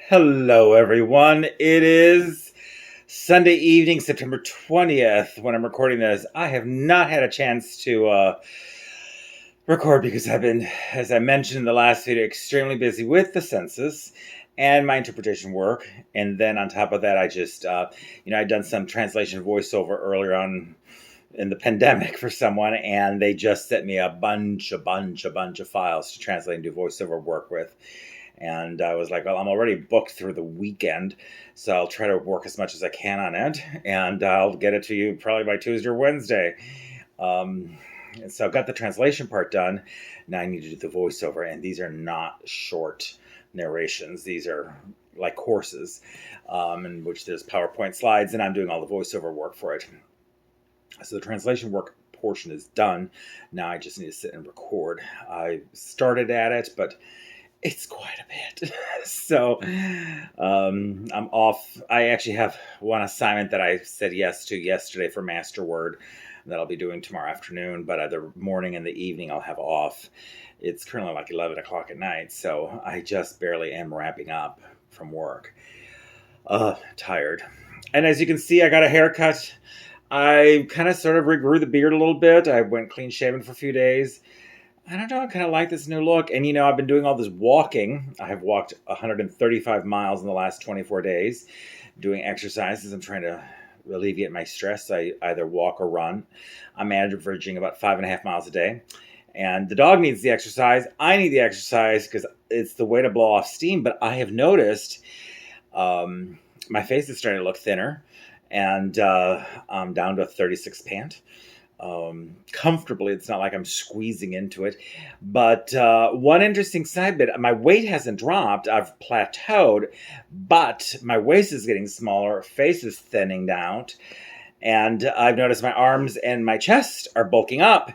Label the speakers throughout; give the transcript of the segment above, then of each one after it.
Speaker 1: Hello, everyone. It is Sunday evening, September 20th, when I'm recording this. I have not had a chance to record because I've been, as I mentioned in the last video, extremely busy with the census and my interpretation work. And then on top of that, I just, I'd done some translation voiceover earlier on in the pandemic for someone, and they just sent me a bunch of files to translate and do voiceover work with. And I was like, well, I'm already booked through the weekend, so I'll try to work as much as I can on it, and I'll get it to you probably by Tuesday or Wednesday. And so I've got the translation part done. Now I need to do the voiceover, and these are not short narrations. These are like courses in which there's PowerPoint slides, and I'm doing all the voiceover work for it. So the translation work portion is done. Now I just need to sit and record. I started at it, but it's quite a bit. So I'm off. I actually have one assignment that I said yes to yesterday for Masterword that I'll be doing tomorrow afternoon, but either morning and the evening I'll have off. It's currently like 11 o'clock at night, so I just barely am wrapping up from work. Tired. And as you can see, I got a haircut. I kind of sort of regrew the beard a little bit. I went clean shaven for a few days. I don't know, I kind of like this new look. And, I've been doing all this walking. I have walked 135 miles in the last 24 days, doing exercises. I'm trying to alleviate my stress. I either walk or run. I'm averaging about 5.5 miles a day. And the dog needs the exercise. I need the exercise because it's the way to blow off steam. But I have noticed my face is starting to look thinner. And I'm down to a 36 pant. Comfortably. It's not like I'm squeezing into it. But one interesting side bit, my weight hasn't dropped. I've plateaued, but my waist is getting smaller, face is thinning out, and I've noticed my arms and my chest are bulking up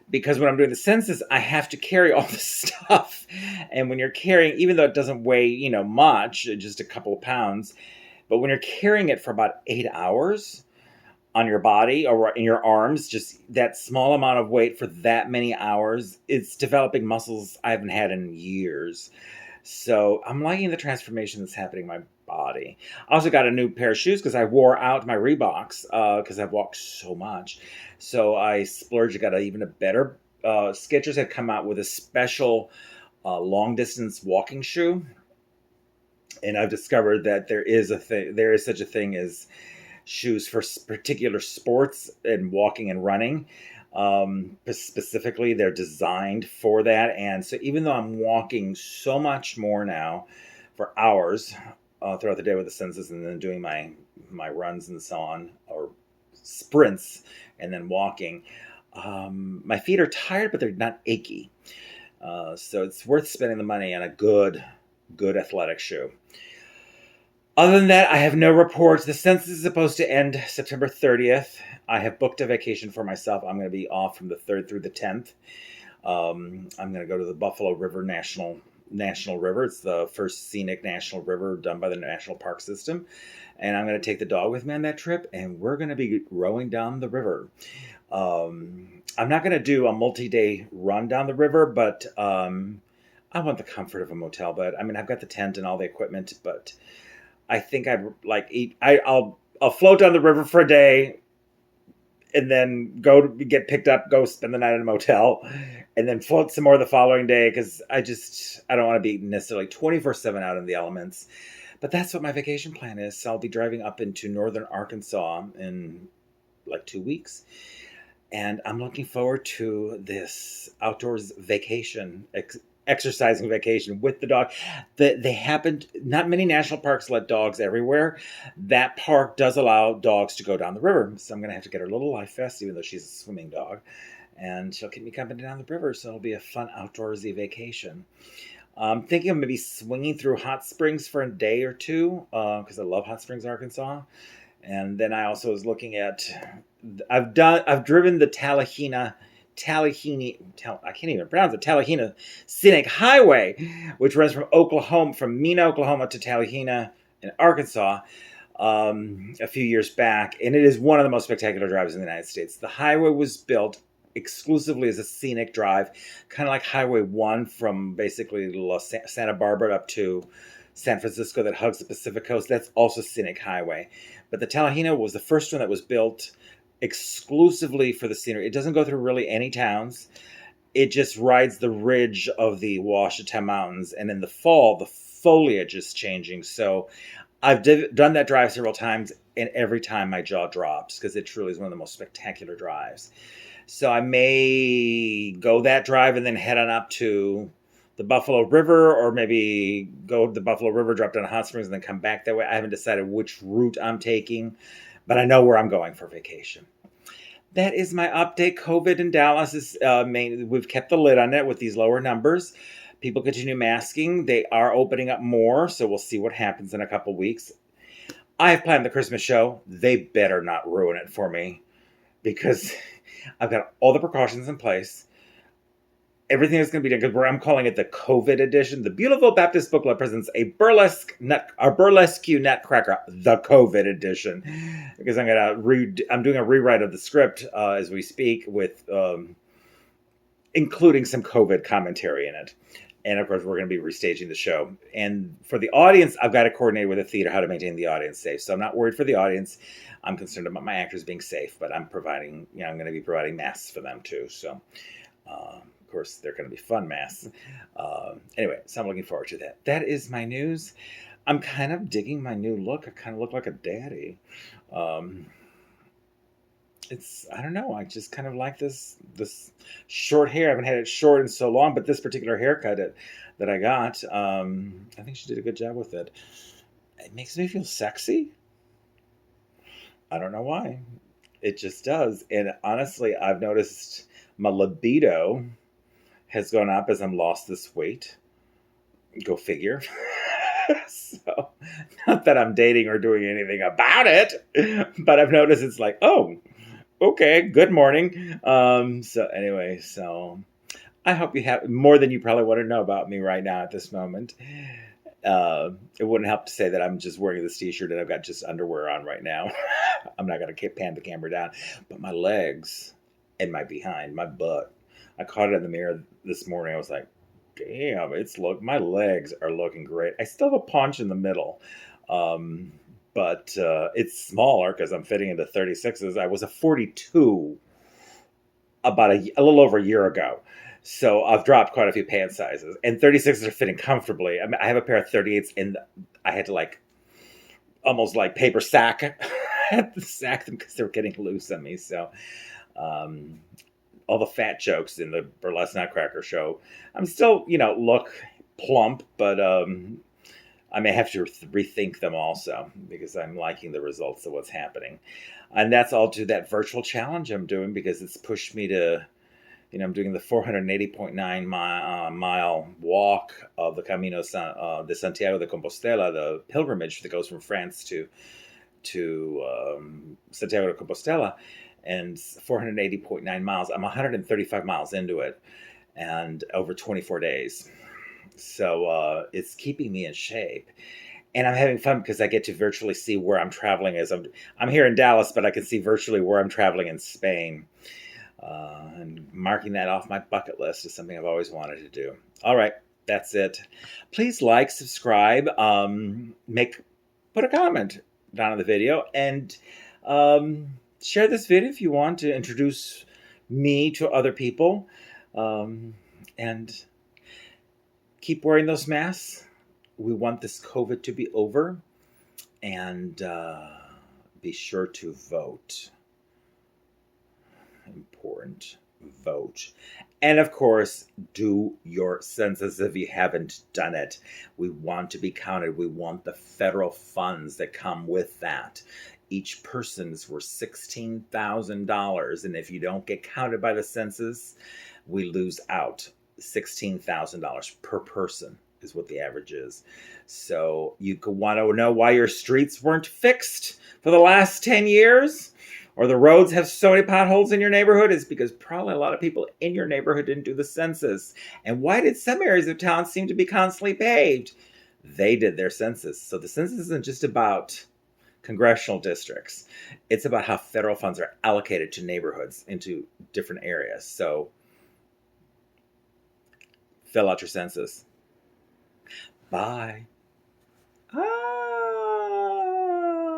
Speaker 1: because when I'm doing the census, I have to carry all this stuff. And when you're carrying, even though it doesn't weigh, much, just a couple of pounds, but when you're carrying it for about 8 hours, on your body or in your arms, just that small amount of weight for that many hours, it's developing muscles I haven't had in years. So I'm liking the transformation that's happening in my body. I also got a new pair of shoes because I wore out my Reeboks because I've walked so much. So I splurged. I got even a better. Skechers had come out with a special long distance walking shoe, and I've discovered that there is such a thing as shoes for particular sports and walking and running. Specifically, they're designed for that. And so even though I'm walking so much more now for hours throughout the day with the census and then doing my runs and so on, or sprints and then walking, my feet are tired, but they're not achy. So it's worth spending the money on a good athletic shoe. Other than that, I have no reports. The census is supposed to end September 30th. I have booked a vacation for myself. I'm going to be off from the 3rd through the 10th. I'm going to go to the Buffalo River National River. It's the first scenic national river done by the National Park System. And I'm going to take the dog with me on that trip, and we're going to be rowing down the river. I'm not going to do a multi-day run down the river, but I want the comfort of a motel bed. I mean, I've got the tent and all the equipment, but I think I'd like eat. I'll float down the river for a day, and then get picked up, go spend the night in a motel, and then float some more the following day because I don't want to be necessarily 24/7 out in the elements. But that's what my vacation plan is. So I'll be driving up into northern Arkansas in like 2 weeks, and I'm looking forward to this outdoors vacation. Exercising vacation with the dog. They happened. Not many national parks let dogs everywhere. That park does allow dogs to go down the river, so I'm going to have to get her a little life vest, even though she's a swimming dog, and she'll keep me company down the river. So it'll be a fun outdoorsy vacation. I'm thinking of maybe swinging through Hot Springs for a day or two because I love Hot Springs, Arkansas. And then I also was looking at. I've driven the Tallahena, I can't even pronounce it, Tallahena Scenic Highway, which runs from Mena, Oklahoma to Tallahena in Arkansas a few years back. And it is one of the most spectacular drives in the United States. The highway was built exclusively as a scenic drive, kind of like Highway 1 from basically Santa Barbara up to San Francisco that hugs the Pacific Coast. That's also Scenic Highway. But the Talahino was the first one that was built exclusively for the scenery. It doesn't go through really any towns. It just rides the ridge of the Ouachita Mountains. And in the fall, the foliage is changing. So I've done that drive several times, and every time my jaw drops because it truly is one of the most spectacular drives. So I may go that drive and then head on up to the Buffalo River, or maybe go to the Buffalo River, drop down to Hot Springs, and then come back that way. I haven't decided which route I'm taking, but I know where I'm going for vacation. That is my update. COVID in Dallas is we've kept the lid on it with these lower numbers. People continue masking. They are opening up more, so we'll see what happens in a couple weeks. I have planned the Christmas show. They better not ruin it for me, because I've got all the precautions in place. Everything is going to be done, because I'm calling it the COVID edition. The Beautiful Baptist Book Club presents a burlesque nutcracker, the COVID edition, because I'm doing a rewrite of the script as we speak, with including some COVID commentary in it. And of course, we're going to be restaging the show. And for the audience, I've got to coordinate with the theater how to maintain the audience safe. So I'm not worried for the audience. I'm concerned about my actors being safe, but I'm going to be providing masks for them too. So, of course, they're going to be fun masks. Anyway, so I'm looking forward to that. That is my news. I'm kind of digging my new look. I kind of look like a daddy. I don't know. I just kind of like this short hair. I haven't had it short in so long, but this particular haircut that I got, I think she did a good job with it. It makes me feel sexy. I don't know why. It just does. And honestly, I've noticed my libido has gone up as I'm lost this weight. Go figure. So, not that I'm dating or doing anything about it, but I've noticed it's like, oh, okay, good morning. So anyway, I hope you have more than you probably want to know about me right now at this moment. It wouldn't help to say that I'm just wearing this t-shirt and I've got just underwear on right now. I'm not going to pan the camera down, but my legs and my behind, my butt, I caught it in the mirror this morning. I was like, damn, my legs are looking great. I still have a paunch in the middle. But it's smaller because I'm fitting into 36s. I was a 42 about a little over a year ago. So I've dropped quite a few pant sizes. And 36s are fitting comfortably. I mean, I have a pair of 38s, and I had to almost like paper sack. I had to sack them because they were getting loose on me. So all the fat jokes in the Burlesque Nutcracker show, I'm still, look plump, but I may have to rethink them also, because I'm liking the results of what's happening. And that's all to that virtual challenge I'm doing, because it's pushed me to, I'm doing the 480.9 mile walk of the Camino de Santiago de Compostela, the pilgrimage that goes from France to Santiago de Compostela, and 480.9 miles. I'm 135 miles into it, and over 24 days. So it's keeping me in shape, and I'm having fun because I get to virtually see where I'm traveling. As I'm here in Dallas, but I can see virtually where I'm traveling in Spain, and marking that off my bucket list is something I've always wanted to do. All right, that's it. Please like, subscribe, put a comment down in the video, and share this video if you want to introduce me to other people, and keep wearing those masks. We want this COVID to be over, and be sure to vote. Important. Vote. And of course, do your census if you haven't done it. We want to be counted. We want the federal funds that come with that. Each person's worth $16,000. And if you don't get counted by the census, we lose out. $16,000 per person is what the average is. So you could want to know why your streets weren't fixed for the last 10 years, or the roads have so many potholes in your neighborhood. Is because probably a lot of people in your neighborhood didn't do the census. And why did some areas of town seem to be constantly paved? They did their census. So the census isn't just about congressional districts. It's about how federal funds are allocated to neighborhoods, into different areas. So fill out your census. Bye.